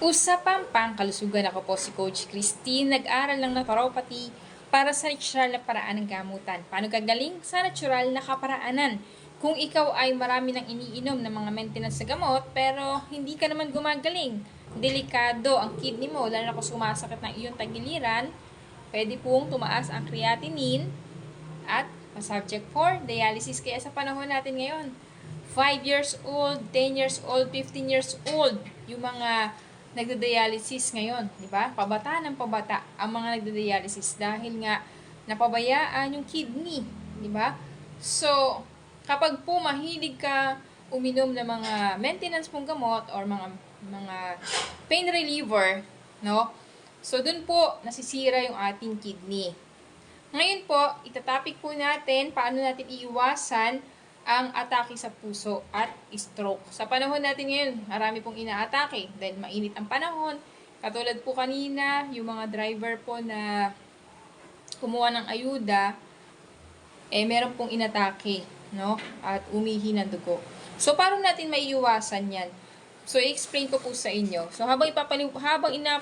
Usapang pangkalusugan, ako po si Coach Christine, nag-aral ng naturopathy para sa natural na paraan ng gamutan. Paano gagaling? Sa natural na kaparaanan. Kung ikaw ay marami ng iniinom ng mga maintenance sa gamot, pero hindi ka naman gumagaling, delikado ang kidney mo, lalo na kung sumasakit ng iyong tagiliran, pwede pong tumaas ang creatinine at subject for dialysis. Kaya sa panahon natin ngayon, 5 years old, 10 years old, 15 years old, yung mga nagda-dialysis ngayon, di ba? Pabata ng pabata ang mga nagda-dialysis dahil nga napabayaan yung kidney, di ba? So, kapag po mahilig ka uminom ng mga maintenance mong gamot or mga pain reliever, no? So, dun po nasisira yung ating kidney. Ngayon po, itatopic po natin paano natin iiwasan ang atake sa puso at stroke. Sa panahon natin ngayon, marami pong inaatake dahil mainit ang panahon. Katulad po kanina, yung mga driver po na kumuha ng ayuda, meron pong inatake, no? At umihi ng dugo. So, paano natin maiiwasan yan? So, i-explain ko po sa inyo. So, habang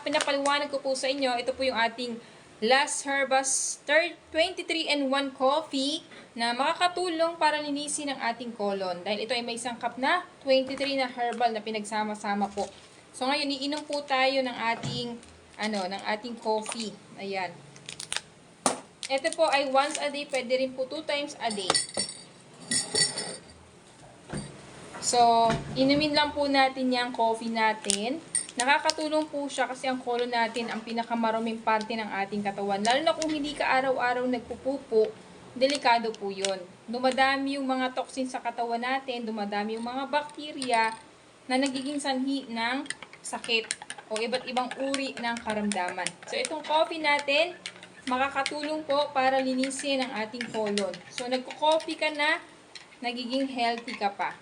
pinapaliwanag ko po sa inyo, ito po yung ating Las Herbas 23-in-1 coffee na makakatulong para linisin ang ating colon. Dahil ito ay may sangkap na 23 na herbal na pinagsama-sama po. So ngayon, iinom po tayo ng ating coffee. Ayan. Ito po ay once a day, pwede rin po 2 times a day. So, inumin lang po natin yung coffee natin. Nakakatulong po siya kasi ang colon natin ang pinakamaruming parte ng ating katawan. Lalo na kung hindi ka araw-araw nagpupupo, delikado po yun. Dumadami yung mga toxin sa katawan natin, dumadami yung mga bakterya na nagiging sanhi ng sakit o iba't ibang uri ng karamdaman. So, itong coffee natin, makakatulong po para linisin ang ating colon. So, nagko-coffee ka na, nagiging healthy ka pa.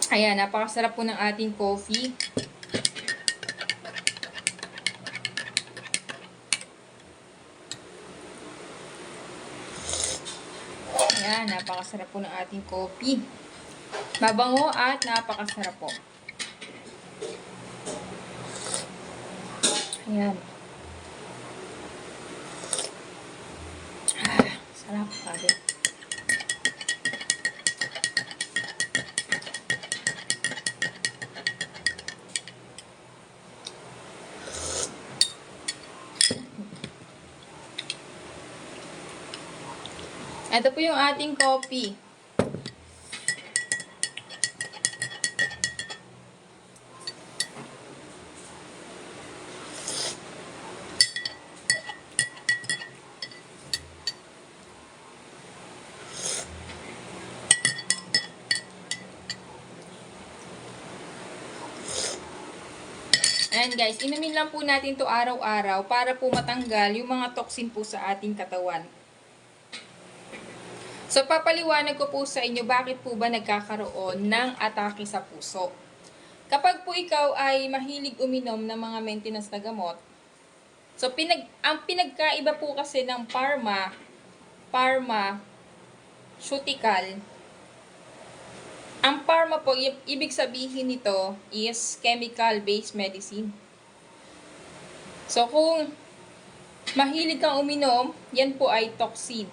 Ayan, napakasarap po ng ating coffee. Ayan, napakasarap po ng ating coffee. Mabango at napakasarap po. Ayan. Sarap sabi. Ito po yung ating coffee. Ayan guys, inumin lang po natin to araw-araw para po matanggal yung mga toxin po sa ating katawan. So, papaliwanag ko po sa inyo bakit po ba nagkakaroon ng atake sa puso. Kapag po ikaw ay mahilig uminom ng mga maintenance na gamot, so ang pinagkaiba po kasi ng pharmaceutical, ang pharma po, ibig sabihin nito is chemical-based medicine. So, kung mahilig kang uminom, yan po ay toxin.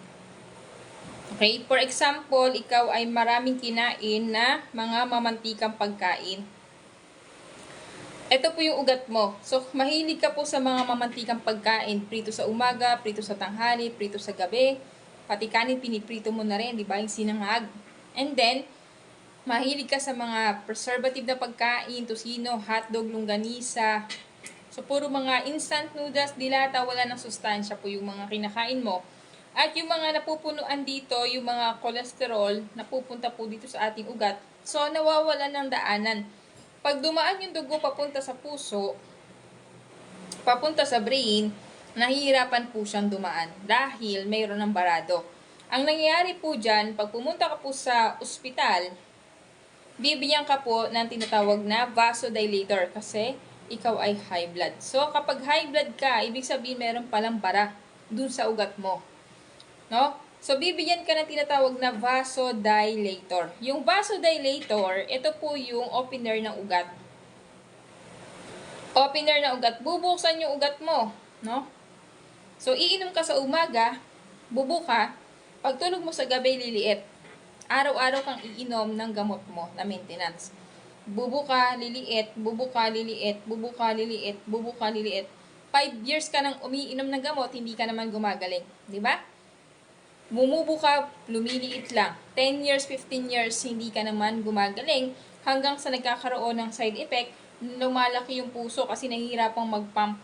Okay? For example, ikaw ay maraming kinain na mga mamantikang pagkain. Ito po yung ugat mo. So, mahilig ka po sa mga mamantikang pagkain. Prito sa umaga, prito sa tanghali, prito sa gabi. Pati kanin, piniprito mo na rin, di ba? Yung sinangag. And then, mahilig ka sa mga preservative na pagkain, tosino, hotdog, longganisa. So, puro mga instant noodles, dilata, wala ng sustansya po yung mga kinakain mo. At yung mga napupunuan dito, yung mga cholesterol, napupunta po dito sa ating ugat. So, nawawala ng daanan. Pag dumaan yung dugo papunta sa puso, papunta sa brain, nahihirapan po siyang dumaan dahil mayroon ng barado. Ang nangyayari po dyan, pag pumunta ka po sa ospital, bibigyan ka po ng tinatawag na vasodilator kasi ikaw ay high blood. So, kapag high blood ka, ibig sabihin meron palang bara dun sa ugat mo. No? So, bibigyan ka ng tinatawag na vasodilator. Yung vasodilator, ito po yung opener ng ugat. Opener ng ugat. Bubuksan yung ugat mo, no? So, iinom ka sa umaga, bubuka, pagtulog mo sa gabi, liliit. Araw-araw kang iinom ng gamot mo na maintenance. Bubuka, liliit, bubuka, liliit, bubuka, liliit, bubuka, liliit. 5 years ka nang umiinom ng gamot, hindi ka naman gumagaling. Di ba? Bumubo ka, lumiliit lang. 10 years, 15 years, hindi ka naman gumagaling. Hanggang sa nagkakaroon ng side effect, lumalaki yung puso kasi nahihirapang mag-pump.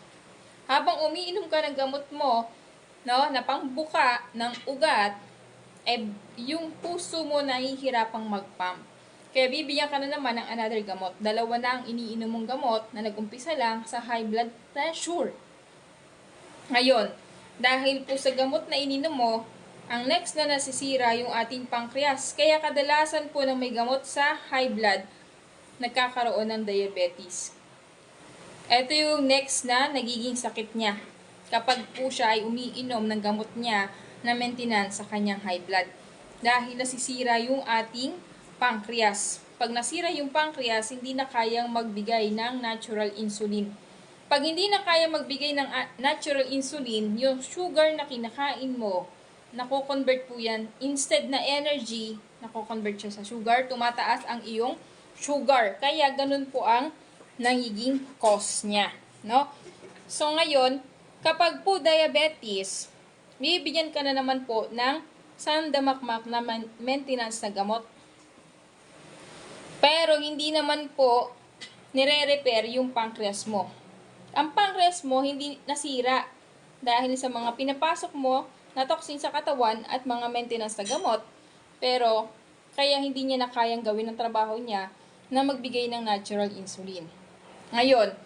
Habang umiinom ka ng gamot mo, no, na pangbuka ng ugat, yung puso mo nahihirapang mag-pump. Kaya bibigyan ka na naman ng another gamot. 2 na ang iniinom mong gamot na nag-umpisa lang sa high blood pressure. Ngayon, dahil po sa gamot na ininom mo, ang next na nasisira yung ating pancreas. Kaya kadalasan po na may gamot sa high blood, nagkakaroon ng diabetes. Ito yung next na nagiging sakit niya. Kapag po siya ay umiinom ng gamot niya na maintenance sa kanyang high blood. Dahil nasisira yung ating pancreas. Pag nasira yung pancreas, hindi na kayang magbigay ng natural insulin. Pag hindi na kaya magbigay ng natural insulin, yung sugar na kinakain mo, nako-convert po yan. Instead na energy, nako-convert siya sa sugar. Tumataas ang iyong sugar. Kaya ganun po ang nagiging cause niya. No? So ngayon, kapag po diabetes, bibigyan ka na naman po ng sandamakmak na maintenance na gamot. Pero hindi naman po nire-repair yung pancreas mo. Ang pancreas mo hindi nasira dahil sa mga pinapasok mo na toxin sa katawan at mga maintenance na gamot. Pero kaya hindi niya na kayang gawin ang trabaho niya na magbigay ng natural insulin. Ngayon,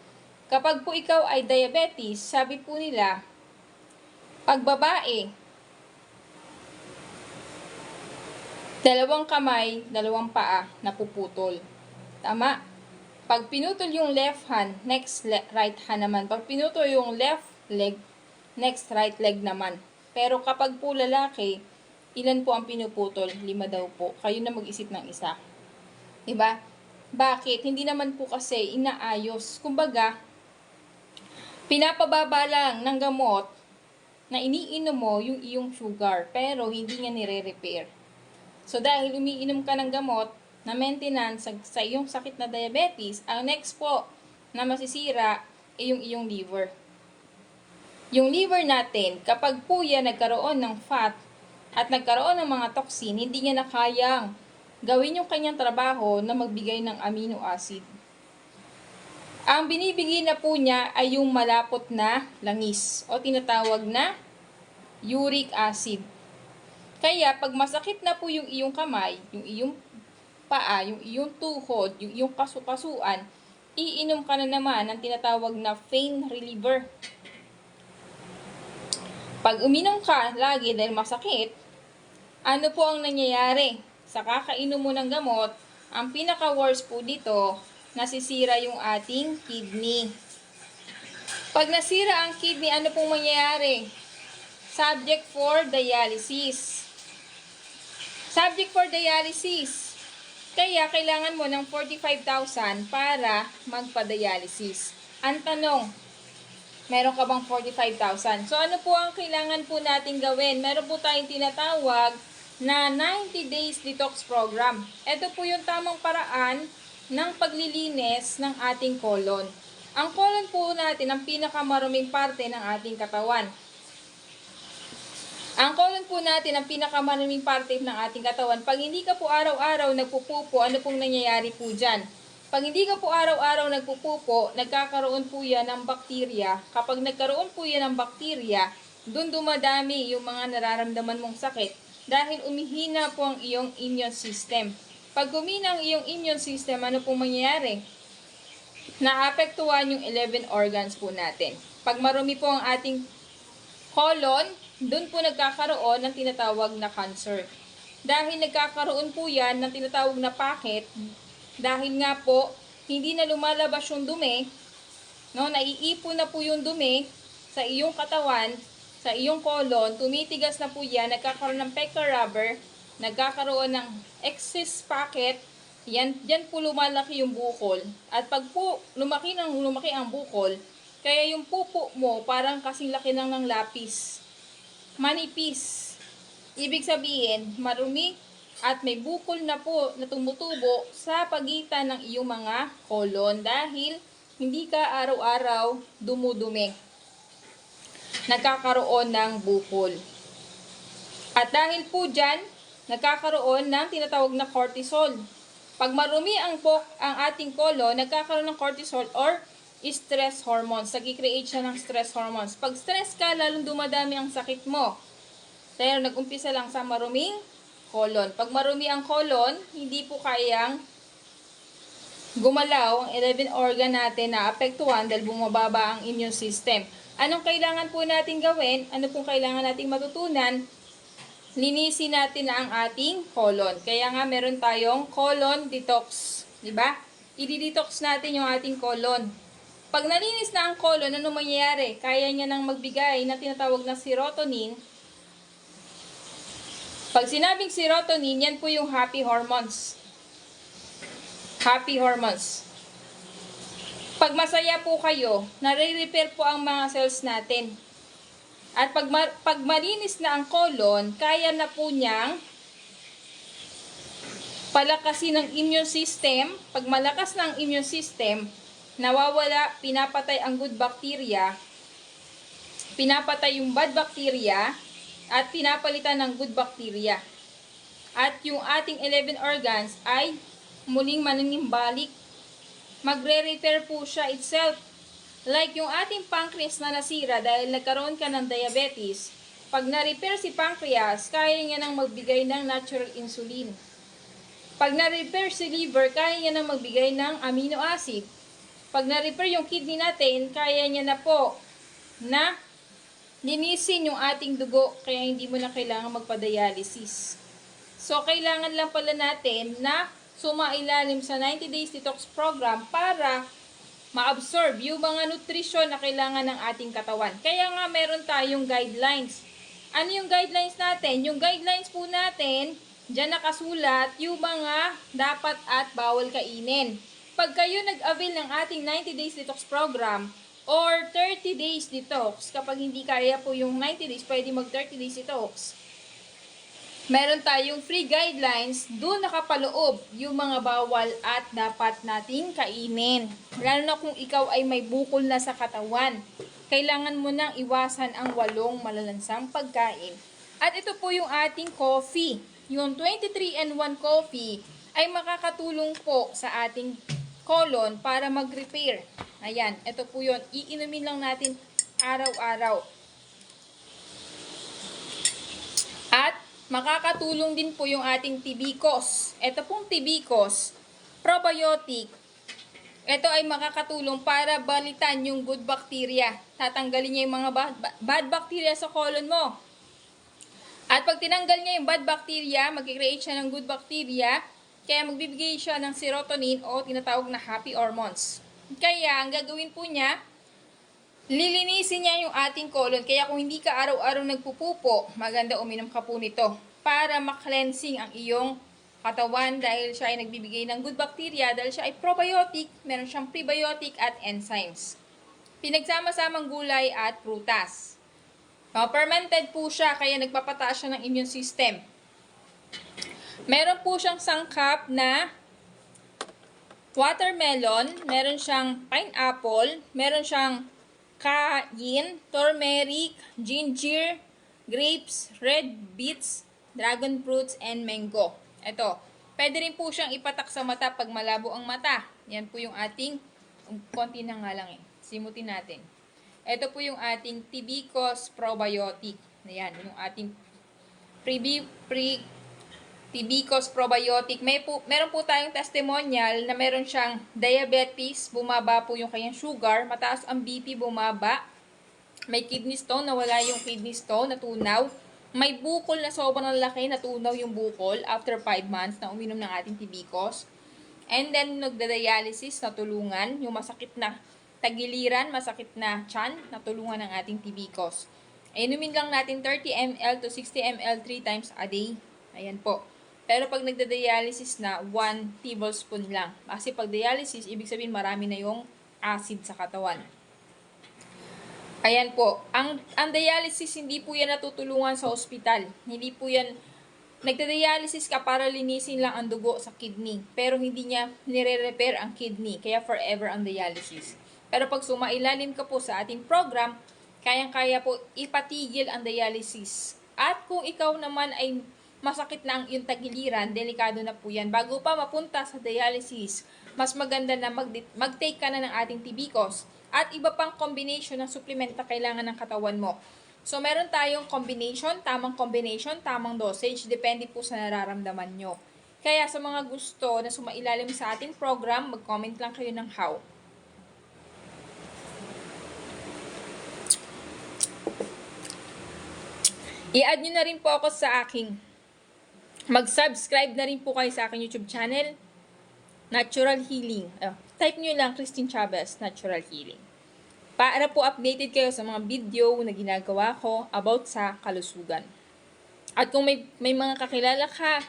kapag po ikaw ay diabetes, sabi po nila, pag babae, 2 kamay, 2 paa, napuputol. Tama? Pag pinutol yung left hand, next right hand naman. Pag pinutol yung left leg, next right leg naman. Pero kapag po lalaki, ilan po ang pinuputol? 5 daw po. Kayo na mag-isip ng isa. Diba? Bakit? Hindi naman po kasi inaayos. Kumbaga, pinapababa lang ng gamot na iniinom mo yung iyong sugar, pero hindi niya nire-repair. So, dahil umiinom ka ng gamot na maintenance sa iyong sakit na diabetes, ang next po na masisira ay yung iyong liver. Yung liver natin, kapag po yan nagkaroon ng fat at nagkaroon ng mga toxin, hindi niya na kayang gawin yung kanyang trabaho na magbigay ng amino acid. Ang binibigay na po niya ay yung malapot na langis o tinatawag na uric acid. Kaya pag masakit na po yung iyong kamay, yung iyong paa, yung iyong tuhod, yung iyong kasukasuan, iinom ka na naman ng tinatawag na pain reliever. Pag uminom ka lagi dahil masakit, ano po ang nangyayari? Sa kakainom mo ng gamot, ang pinaka-worst po dito, nasisira yung ating kidney. Pag nasira ang kidney, ano pong mangyayari? Subject for dialysis. Subject for dialysis. Kaya kailangan mo ng 45,000 para magpa-dialysis. Ang tanong, meron ka bang 45,000? So ano po ang kailangan po natin gawin? Meron po tayong tinatawag na 90 days detox program. Ito po yung tamang paraan ng paglilinis ng ating colon. Ang colon po natin ang pinakamaruming parte ng ating katawan. Ang colon po natin ang pinakamaruming parte ng ating katawan. Pag hindi ka po araw-araw nagpupupo, ano pong nangyayari po dyan? Pag hindi ka po araw-araw nagpupupo, nagkakaroon po yan ng bakterya. Kapag nagkaroon po yan ng bakterya, doon dumadami yung mga nararamdaman mong sakit dahil umihina po ang iyong immune system. Pag humina ang iyong immune system, ano pong mangyayari? Naapektuhan yung 11 organs po natin. Pag marumi po ang ating colon, doon po nagkakaroon ng tinatawag na cancer. Dahil nagkakaroon po yan ng tinatawag na pocket, dahil nga po, hindi na lumalabas yung dumi, no, naiipon na po yung dumi sa iyong katawan, sa iyong colon, tumitigas na po yan, nagkakaroon ng pector rubber, nagkakaroon ng excess packet, diyan po lumalaki yung bukol. At pag po lumaki ang bukol, kaya yung pupo mo parang kasing laki ng lapis. Manipis. Ibig sabihin, marumi at may bukol na po na tumutubo sa pagitan ng iyong mga colon dahil hindi ka araw-araw dumudumi. Nagkakaroon ng bukol. At dahil po dyan, nagkakaroon ng tinatawag na cortisol. Pag marumi ang ating colon, nagkakaroon ng cortisol or stress hormones. Nag-create siya ng stress hormones. Pag stress ka, lalong dumadami ang sakit mo. Pero nag-umpisa lang sa maruming colon. Pag marumi ang colon, hindi po kayang gumalaw ang 11 organ natin na apektuhan dahil bumababa ang immune system. Anong kailangan po natin gawin? Ano pong kailangan nating matutunan? Linisin natin na ang ating colon. Kaya nga meron tayong colon detox. Diba? I-detox natin yung ating colon. Pag nalinis na ang colon, ano mangyayari? Kaya niya nang magbigay na tinatawag na serotonin. Pag sinabing serotonin, yan po yung happy hormones. Happy hormones. Pag masaya po kayo, nare-repair po ang mga cells natin. At pag malinis na ang colon, kaya na po niyang palakasin ng immune system. Pag malakas na ang immune system, nawawala, pinapatay ang good bacteria, pinapatay yung bad bacteria, at pinapalitan ng good bacteria. At yung ating 11 organs ay muling maninimbalik. Magre-repair po siya itself. Like yung ating pancreas na nasira dahil nagkaroon ka ng diabetes, pag na-repair si pancreas, kaya niya nang magbigay ng natural insulin. Pag na-repair si liver, kaya niya nang magbigay ng amino acid. Pag na-repair yung kidney natin, kaya niya na po na linisin yung ating dugo, kaya hindi mo na kailangan magpa-dialysis. So, kailangan lang pala natin na sumailalim sa 90 Days Detox Program para ma-absorb yung mga nutrisyon na kailangan ng ating katawan. Kaya nga meron tayong guidelines. Ano yung guidelines natin? Yung guidelines po natin, dyan nakasulat yung mga dapat at bawal kainin. Pag kayo nag-avail ng ating 90 Days Detox Program or 30 Days Detox, kapag hindi kaya po yung 90 days, pwede mag 30 Days Detox. Meron tayong free guidelines, doon nakapaloob yung mga bawal at dapat nating kainin. Lalo na kung ikaw ay may bukol na sa katawan. Kailangan mo nang iwasan ang 8 malalansang pagkain. At ito po yung ating coffee. Yung 23-in-1 coffee ay makakatulong po sa ating colon para mag-repair. Ayan, ito po yun. Iinumin lang natin araw-araw. At makakatulong din po yung ating Tibicos. Ito pong Tibicos, probiotic. Ito ay makakatulong para balitan yung good bacteria. Tatanggalin niya yung mga bad bacteria sa colon mo. At pag tinanggal niya yung bad bacteria, mag-create siya ng good bacteria, kaya magbibigay siya ng serotonin o tinatawag na happy hormones. Kaya ang gagawin po niya, lilinisin niya yung ating colon. Kaya kung hindi ka araw-araw nagpupupo, maganda uminom ka po nito para ma-cleansing ang iyong katawan dahil siya ay nagbibigay ng good bacteria, dahil siya ay probiotic, meron siyang prebiotic at enzymes. Pinagsama-samang gulay at prutas. Fermented po siya, kaya nagpapataas siya ng immune system. Meron po siyang sangkap na watermelon, meron siyang pineapple, meron siyang kain, turmeric, ginger, grapes, red beets, dragon fruits, and mango. Ito, pwede rin po siyang ipatak sa mata pag malabo ang mata. Yan po yung ating, konti na nga lang simutin natin. Ito po yung ating Tibicos Probiotic. Ayan, yung ating Tibicos Probiotic. Meron po tayong testimonial na meron siyang diabetes, bumaba po yung kanyang sugar, mataas ang BP, bumaba. May kidney stone, nawala yung kidney stone, natunaw. May bukol na sobrang laki, natunaw yung bukol after 5 months na uminom ng ating Tibicos. And then, nagda-dialysis, natulungan. Yung masakit na tagiliran, masakit na tiyan, natulungan ng ating Tibicos. Inumin lang natin 30 ml to 60 ml 3 times a day. Ayan po. Pero pag nagda-dialysis na, 1 tablespoon lang. Kasi pag dialysis, ibig sabihin marami na yung acid sa katawan. Ayan po. Ang dialysis, hindi po yan natutulungan sa ospital. Hindi po yan, nagda-dialysis ka para linisin lang ang dugo sa kidney. Pero hindi niya nire-repair ang kidney. Kaya forever ang dialysis. Pero pag sumailalim ka po sa ating program, kayang-kaya po ipatigil ang dialysis. At kung ikaw naman ay masakit na ang iyong tagiliran, delikado na po yan. Bago pa mapunta sa dialysis, mas maganda na mag-take ka na ng ating tibikos at iba pang combination ng supplement na kailangan ng katawan mo. So, meron tayong combination, tamang dosage, depende po sa nararamdaman nyo. Kaya sa mga gusto na sumailalim sa ating program, mag-comment lang kayo ng how. I-add nyo na rin po ako sa aking, mag-subscribe na rin po kayo sa aking YouTube channel, Natural Healing. Type nyo lang Christine Chavez, Natural Healing. Para po updated kayo sa mga video na ginagawa ko about sa kalusugan. At kung may mga kakilala ka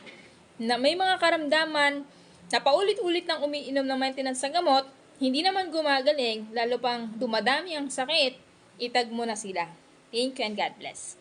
na may mga karamdaman na paulit-ulit nang umiinom ng maintenance sa gamot, hindi naman gumagaling, lalo pang dumadami ang sakit, itag mo na sila. Thank you and God bless.